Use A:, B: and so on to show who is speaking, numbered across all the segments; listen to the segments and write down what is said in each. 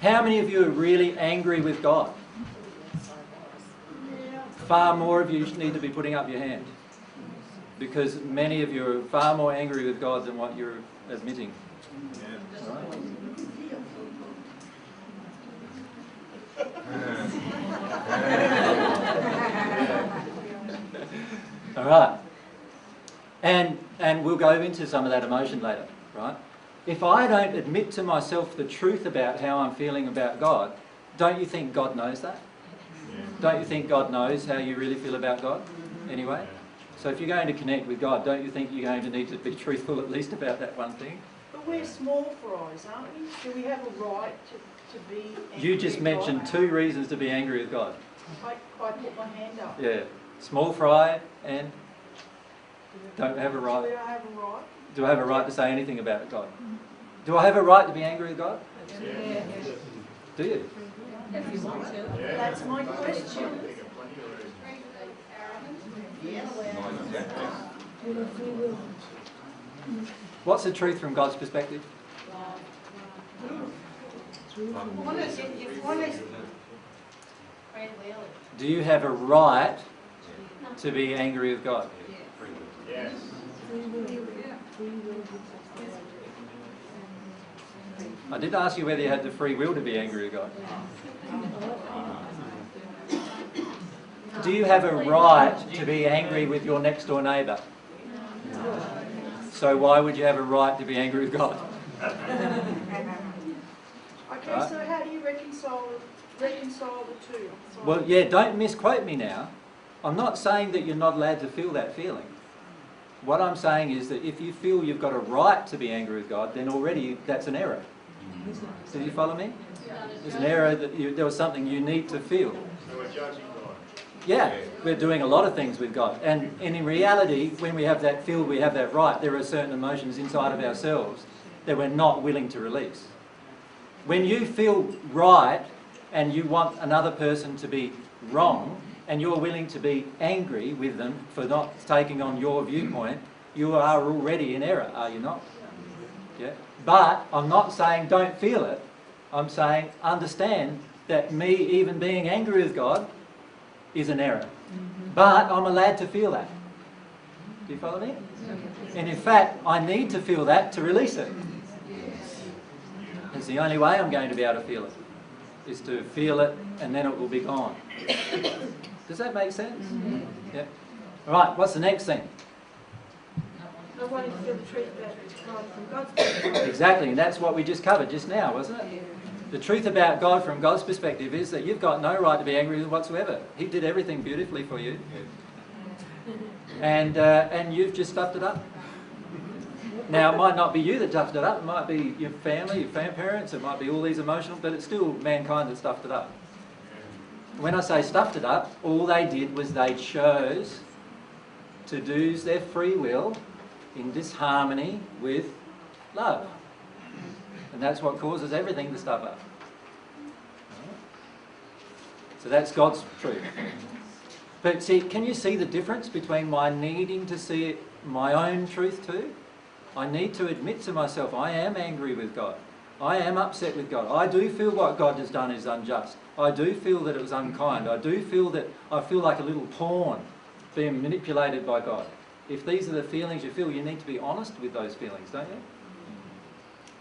A: How many of you are really angry with God? Far more of you need to be putting up your hand, because many of you are far more angry with God than what you're admitting. Right? All right. And we'll go into some of that emotion later, right? If I don't admit to myself the truth about how I'm feeling about God, don't you think God knows that? Don't you think God knows how you really feel about God anyway? So if you're going to connect with God, don't you think you're going to need to be truthful at least about that one thing?
B: But we're small fries, aren't we? Do we have a right to be angry?
A: You just mentioned 2 reasons to be angry with God.
B: I put my hand up.
A: Yeah. Small fry and don't have a right.
B: Do I have a right?
A: Do I have a right to say anything about God? Do I have a right to be angry with God?
B: Yeah.
A: Do you?
B: If you want to. That's my question.
A: What's the truth from God's perspective? Do you have a right to be angry with God?
C: Yes.
A: I did ask you whether you had the free will to be angry with God. Do you have a right to be angry with your next door neighbour? So why would you have a right to be angry with God?
B: Okay, so how do you reconcile the two?
A: Well, yeah, don't misquote me now. I'm not saying that you're not allowed to feel that feeling. What I'm saying is that if you feel you've got a right to be angry with God, then already that's an error. Did you follow me? It's an error that there was something you need to feel.
C: So we're judging God.
A: Yeah, we're doing a lot of things with God. And in reality, when we have that feel, we have that right, there are certain emotions inside of ourselves that we're not willing to release. When you feel right and you want another person to be wrong, and you're willing to be angry with them for not taking on your viewpoint, you are already in error, are you not? Yeah. But I'm not saying don't feel it. I'm saying understand that me even being angry with God is an error. But I'm allowed to feel that. Do you follow me? And in fact, I need to feel that to release it. It's the only way I'm going to be able to feel it, is to feel it and then it will be gone. Does that make sense? Yeah. All right, what's the next thing?
B: I want to feel the truth about God from God's perspective.
A: Exactly, and that's what we just covered just now, wasn't it? The truth about God from God's perspective is that you've got no right to be angry with him whatsoever. He did everything beautifully for you. And you've just stuffed it up. Now, it might not be you that stuffed it up. It might be your family, your parents. It might be all these emotional, but it's still mankind that stuffed it up. When I say stuffed it up, all they did was they chose to use their free will in disharmony with love. And that's what causes everything to stuff up. So that's God's truth. But see, can you see the difference between my needing to see my own truth too? I need to admit to myself, I am angry with God. I am upset with God. I do feel what God has done is unjust. I do feel that it was unkind. I feel like a little pawn being manipulated by God. If these are the feelings you feel, you need to be honest with those feelings, don't you?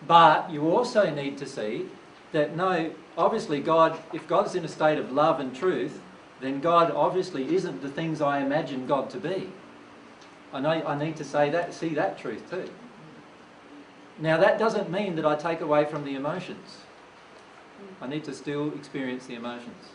A: But you also need to see that no, obviously God, if God's in a state of love and truth, then God obviously isn't the things I imagine God to be. I need to see that truth too. Now that doesn't mean that I take away from the emotions. I need to still experience the emotions.